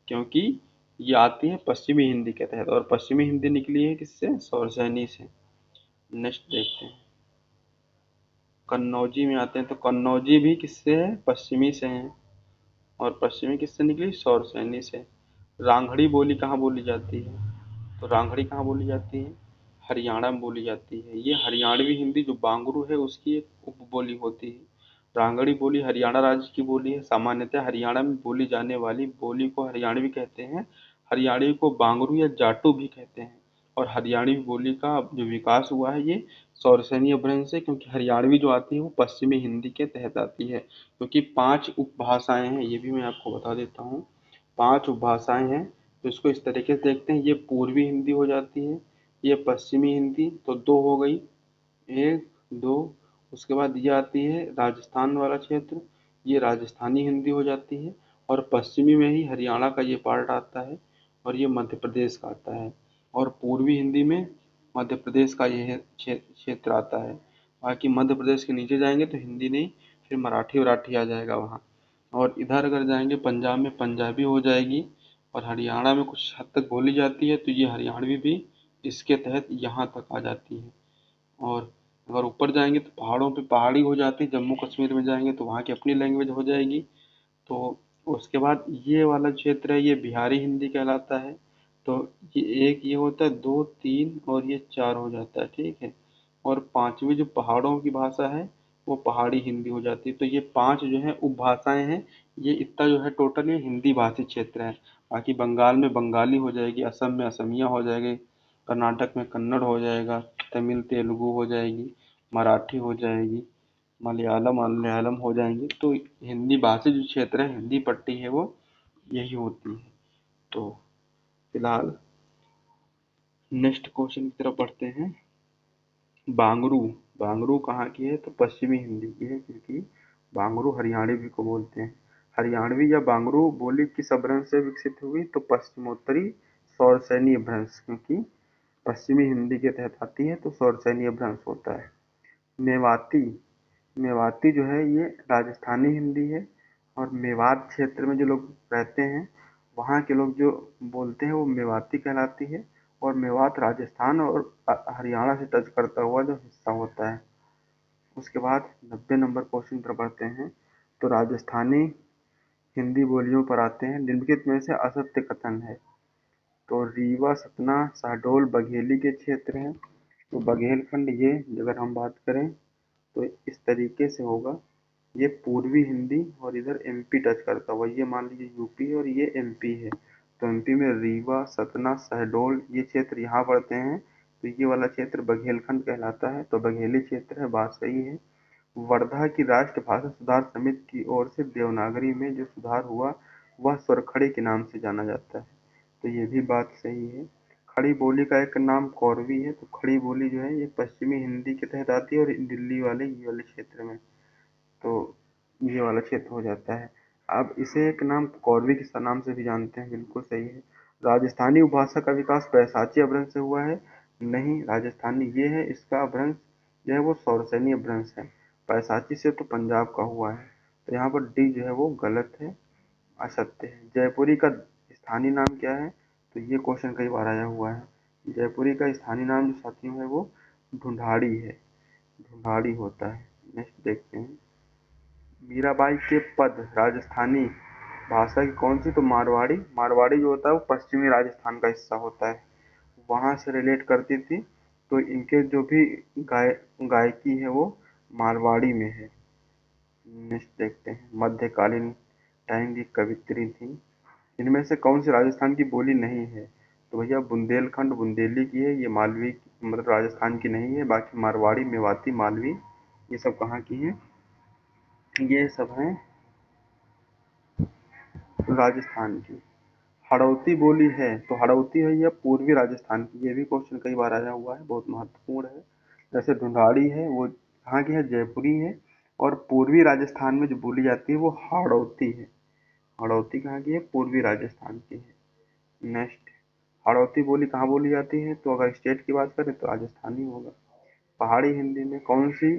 क्योंकि ये आती है पश्चिमी हिंदी के तहत, और पश्चिमी हिंदी निकली है किससे? सौरसैनी से। नेक्स्ट देखते हैं, कन्नौजी में आते हैं। तो कन्नौजी भी किससे है? पश्चिमी से है, और पश्चिमी किससे निकली? सौरसैनी से। रांगड़ी बोली कहाँ बोली जाती है? तो रांगड़ी कहाँ बोली जाती है? हरियाणा में बोली जाती है। ये हरियाणवी हिंदी जो बांगरू है उसकी एक उपबोली होती है। रांगड़ी बोली हरियाणा राज्य की बोली है। सामान्यतः हरियाणा में बोली जाने वाली बोली को हरियाणवी कहते हैं। हरियाणवी को बांगरू या जाटू भी कहते हैं। और हरियाणवी बोली का जो विकास हुआ है ये सौरसैनी अपभ्रंश से, क्योंकि हरियाणवी जो आती है वो पश्चिमी हिंदी के तहत आती है। क्योंकि 5 उपभाषाएं हैं, ये भी मैं आपको बता देता हूँ। 5 उपभाषाएं हैं, तो इसको इस तरीके से देखते हैं। ये पूर्वी हिंदी हो जाती है, ये पश्चिमी हिंदी, तो 2 हो गई, 1 2। उसके बाद ये आती है राजस्थान वाला क्षेत्र, ये राजस्थानी हिंदी हो जाती है। और पश्चिमी में ही हरियाणा का ये पार्ट आता है, और ये मध्य प्रदेश का आता है। और पूर्वी हिंदी में मध्य प्रदेश का यह क्षेत्र आता है। बाकी मध्य प्रदेश के नीचे जाएंगे तो हिंदी नहीं, फिर मराठी वराठी आ जाएगा वहाँ। और इधर अगर जाएंगे पंजाब में पंजाबी हो जाएगी, और हरियाणा में कुछ हद तक बोली जाती है, तो ये हरियाणवी भी इसके तहत यहाँ तक आ जाती है। और अगर ऊपर जाएंगे तो पहाड़ों पे पहाड़ी हो जाती है, जम्मू कश्मीर में जाएंगे तो वहाँ की अपनी लैंग्वेज हो जाएगी। तो उसके बाद ये वाला क्षेत्र है, ये बिहारी हिंदी कहलाता है। तो ये एक ये होता है, 2 3 और ये 4 हो जाता है, ठीक है। और पांचवी जो पहाड़ों की भाषा है वो पहाड़ी हिंदी हो जाती है। तो ये 5 जो है उपभाषाएं हैं। ये इतना जो है टोटल ये हिंदी भाषी क्षेत्र है। बाकी बंगाल में बंगाली हो जाएगी, असम में असमिया हो जाएगी, कर्नाटक में कन्नड़ हो जाएगा, तमिल तेलुगु हो जाएगी, मराठी हो जाएगी, मलयालम मलयालम हो जाएंगे। तो हिंदी भाषी जो क्षेत्र है, हिंदी पट्टी है, वो यही होती है। तो फिलहाल नेक्स्ट क्वेश्चन की तरफ बढ़ते हैं। बांगरू, बांगरू कहाँ की है? तो पश्चिमी हिंदी की है, क्योंकि बांगरू हरियाणवी को बोलते हैं। हरियाणवी या बांगरू बोली किस अपभ्रंश से विकसित हुई? तो पश्चिमोत्तरी सौरसैनी अपभ्रंश, क्योंकि पश्चिमी हिंदी के तहत आती है, तो शौरसैनी अपभ्रंश होता है। मेवाती, मेवाती जो है ये राजस्थानी हिंदी है, और मेवात क्षेत्र में जो लोग रहते हैं वहाँ के लोग जो बोलते हैं वो मेवाती कहलाती है। और मेवात राजस्थान और हरियाणा से टच करता हुआ जो हिस्सा होता है। उसके बाद 90 नंबर क्वेश्चन पर बढ़ते हैं। तो राजस्थानी हिंदी बोलियों पर आते हैं। निम्नलिखित में से असत्य कथन है। तो रीवा, सतना, शहडोल, बघेली के क्षेत्र हैं। तो बघेलखंड ये अगर हम बात करें तो इस तरीके से होगा। ये पूर्वी हिंदी और इधर एमपी टच करता हुआ, ये मान लीजिए यूपी है और ये एमपी है। तो एमपी में रीवा, सतना, शहडोल ये क्षेत्र यहाँ पड़ते हैं। तो ये वाला क्षेत्र बघेलखंड कहलाता है। तो बघेली क्षेत्र है, बात सही है। वर्धा की राष्ट्र भाषा सुधार समिति की ओर से देवनागरी में जो सुधार हुआ वह स्वरखड़ी के नाम से जाना जाता है। तो ये भी बात सही है। खड़ी बोली का एक नाम कौरवी है। तो खड़ी बोली जो है ये पश्चिमी हिंदी के तहत आती है और दिल्ली वाले ये वाले क्षेत्र में, तो ये वाला क्षेत्र हो जाता है। अब इसे एक नाम कौरवी के नाम से भी जानते हैं, बिल्कुल सही है। राजस्थानी उपभाषा का विकास पैसाची अपभ्रंश से हुआ है। नहीं, राजस्थानी ये है, इसका अपभ्रंश जो है वो शौरसैनी अपभ्रंश है। पैसाची से तो पंजाब का हुआ है। तो यहाँ पर डी जो है वो गलत है, असत्य है। जयपुरी का स्थानीय नाम क्या है? तो ये क्वेश्चन कई बार आया हुआ है। जयपुरी का स्थानीय नाम जो साथियों है वो ढूंढाड़ी है, ढूंढाड़ी होता है। नेक्स्ट देखते हैं। मीराबाई के पद राजस्थानी भाषा की कौन सी? तो मारवाड़ी। मारवाड़ी जो होता है वो पश्चिमी राजस्थान का हिस्सा होता है, वहां से रिलेट करती थी। तो इनके जो भी गायकी है वो मारवाड़ी में है। नेक्स्ट देखते हैं। मध्यकालीन टाइम की कवित्री थी। इनमें से कौन सी राजस्थान की बोली नहीं है? तो भैया बुंदेलखंड बुंदेली की है, ये मालवी मतलब राजस्थान की नहीं है। बाकी मारवाड़ी, मेवाती, मालवी ये सब कहाँ की हैं? ये सब हैं राजस्थान की। हड़ौती बोली है, तो हड़ौती है यह पूर्वी राजस्थान की। ये भी क्वेश्चन कई बार आया हुआ है, बहुत महत्वपूर्ण है। जैसे ढूंढाड़ी है वो कहाँ की है? जयपुरी है। और पूर्वी राजस्थान में जो बोली जाती है वो हाड़ौती है। हाड़ौती कहाँ की है? पूर्वी राजस्थान की है। नेक्स्ट, हाड़ौती बोली कहाँ बोली जाती है? तो अगर स्टेट की बात करें तो राजस्थानी होगा। पहाड़ी हिंदी में कौन सी,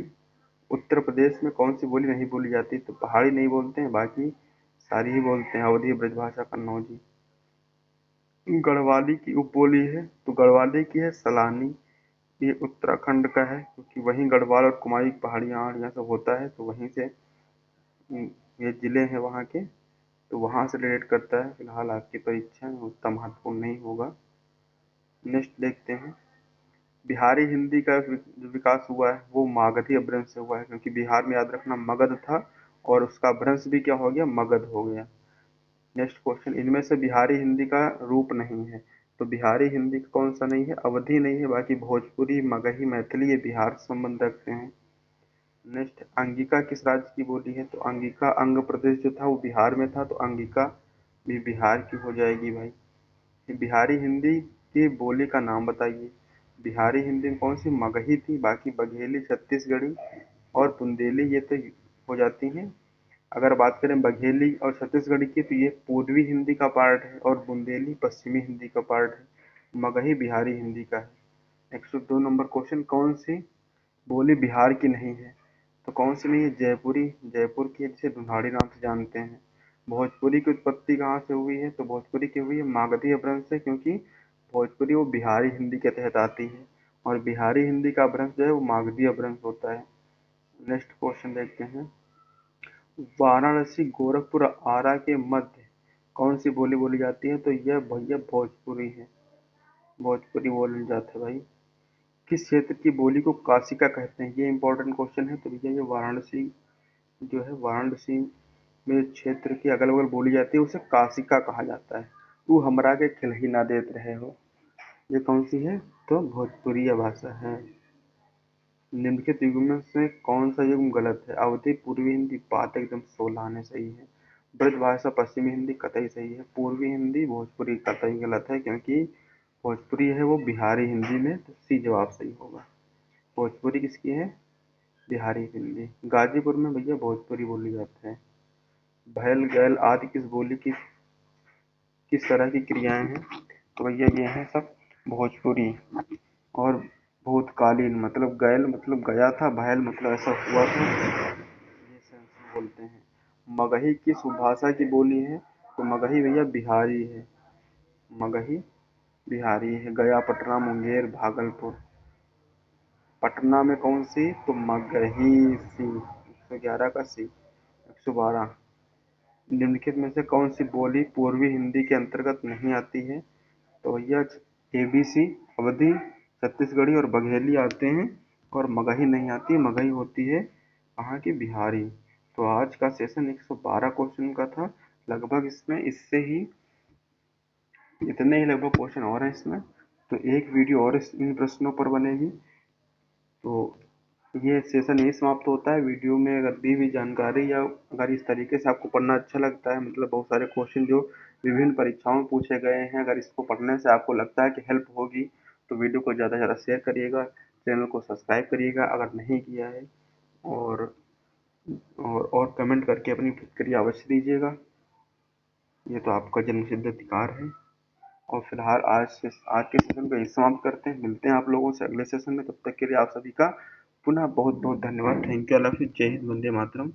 उत्तर प्रदेश में कौन सी बोली नहीं बोली जाती? तो पहाड़ी नहीं बोलते हैं, बाकी सारी ही बोलते हैं। अवधी, ब्रजभाषा, कन्नौजी। गढ़वाली की उपबोली है, तो गढ़वाली की है सलानी। ये उत्तराखंड का है, क्योंकि वहीं गढ़वाल और कुमायूं की पहाड़ियाँ वहाड़ियाँ सब होता है, तो वहीं से ये जिले हैं वहाँ के, तो वहाँ से रिलेट करता है। फिलहाल आपकी परीक्षा में उतना महत्वपूर्ण नहीं होगा। नेक्स्ट देखते हैं। बिहारी हिंदी का जो विकास हुआ है वो मागधी अपभ्रंश से हुआ है, क्योंकि बिहार में याद रखना मगध था और उसका अपभ्रंश भी क्या हो गया? मगध हो गया। Next question. इनमें से बिहारी हिंदी का रूप नहीं है। तो बिहारी हिंदी का कौन सा नहीं है? अवधी नहीं है, बाकी भोजपुरी, मगही, मैथिली ये बिहार से संबंध रखते हैं। नेक्स्ट, अंगिका किस राज्य की बोली है? तो अंगिका अंग प्रदेश जो था वो बिहार में था, तो अंगिका भी बिहार की हो जाएगी भाई। बिहारी हिंदी की बोली का नाम बताइए। बिहारी हिंदी में कौन सी? मगही थी, बाकी बघेली, छत्तीसगढ़ी और बुंदेली ये तो हो जाती हैं। अगर बात करें बघेली और छत्तीसगढ़ी की तो ये पूर्वी हिंदी का पार्ट है और बुंदेली पश्चिमी हिंदी का पार्ट है। मगही बिहारी हिंदी का है। 102 नंबर क्वेश्चन। कौन सी बोली बिहार की नहीं है? तो कौन सी नहीं है? जयपुरी। जयपुर की है, जिसे ढूंढाड़ी नाम से जानते हैं। भोजपुरी की उत्पत्ति कहाँ से हुई है? तो भोजपुरी की हुई है मागधी अपभ्रंश से, क्योंकि भोजपुरी वो बिहारी हिंदी के तहत आती है और बिहारी हिंदी का अपभ्रंश जो है वो मागधी अपभ्रंश होता है। नेक्स्ट क्वेश्चन देखते हैं। वाराणसी, गोरखपुर, आरा के मध्य कौन सी बोली बोली जाती है? तो यह भैया भोजपुरी है, भोजपुरी बोली जाता है भाई। किस क्षेत्र की बोली को काशिका कहते हैं? ये इंपॉर्टेंट क्वेश्चन है। तो भैया ये वाराणसी जो है, वाराणसी में क्षेत्र की अगल बगल बोली जाती है उसे काशिका कहा जाता है। तू हमरा के खिलही ना देत रहे हो, ये कौन सी है? तो भोजपुरी भाषा है। निम्नलिखित युग्म से कौन सा युग्म गलत है? अवधी पूर्वी हिंदी, बात एकदम 16 आने सही है। ब्रजभाषा पश्चिमी हिंदी कतई सही है। पूर्वी हिंदी भोजपुरी कतई गलत है, क्योंकि भोजपुरी है वो बिहारी हिंदी में, तो सी जवाब सही होगा। भोजपुरी किसकी है? बिहारी हिंदी। गाजीपुर में भैया भोजपुरी बोली जाता है। भैल, गैल आदि किस बोली की किस तरह की क्रियाएं हैं? तो भैया ये हैं सब भोजपुरी। और भूतकालीन मतलब गैल मतलब गया था, भैल मतलब ऐसा हुआ था, ये सेंस बोलते हैं। मगही किस उपभाषा की बोली है? तो मगही भैया बिहारी है। मगही बिहारी है। गया, पटना, मुंगेर, भागलपुर। पटना में कौन सी? तो मगही सी। 111 का सी। 112। निम्नलिखित में से कौन सी बोली पूर्वी हिंदी के अंतर्गत नहीं आती है? तो भैया एबीसी, अवधी, छत्तीसगढ़ी और बघेली आते हैं, और मगही नहीं आती। मगही होती है कहाँ की? बिहारी। तो आज का सेशन 112 क्वेश्चन का था लगभग। इसमें इससे ही इतने ही लगभग क्वेश्चन और हैं इसमें। तो एक वीडियो और इन प्रश्नों पर बनेगी। तो ये सेशन यही समाप्त होता है। वीडियो में अगर दी हुई जानकारी या अगर इस तरीके से आपको पढ़ना अच्छा लगता है, मतलब बहुत सारे क्वेश्चन जो विभिन्न परीक्षाओं में पूछे गए हैं, अगर इसको पढ़ने से आपको लगता है कि हेल्प होगी, तो वीडियो को ज़्यादा से ज़्यादा शेयर करिएगा, चैनल को सब्सक्राइब करिएगा अगर नहीं किया है, और और कमेंट करके अपनी प्रतिक्रिया अवश्य दीजिएगा। ये तो आपका जन्मसिद्ध अधिकार है। और फिलहाल आज के सेशन को यही समाप्त करते हैं। मिलते हैं आप लोगों से अगले सेशन में। तब तक के लिए आप सभी का पुनः बहुत बहुत धन्यवाद। Thank you. अल्लाह हाफिज़। जय हिंद। वंदे मातरम।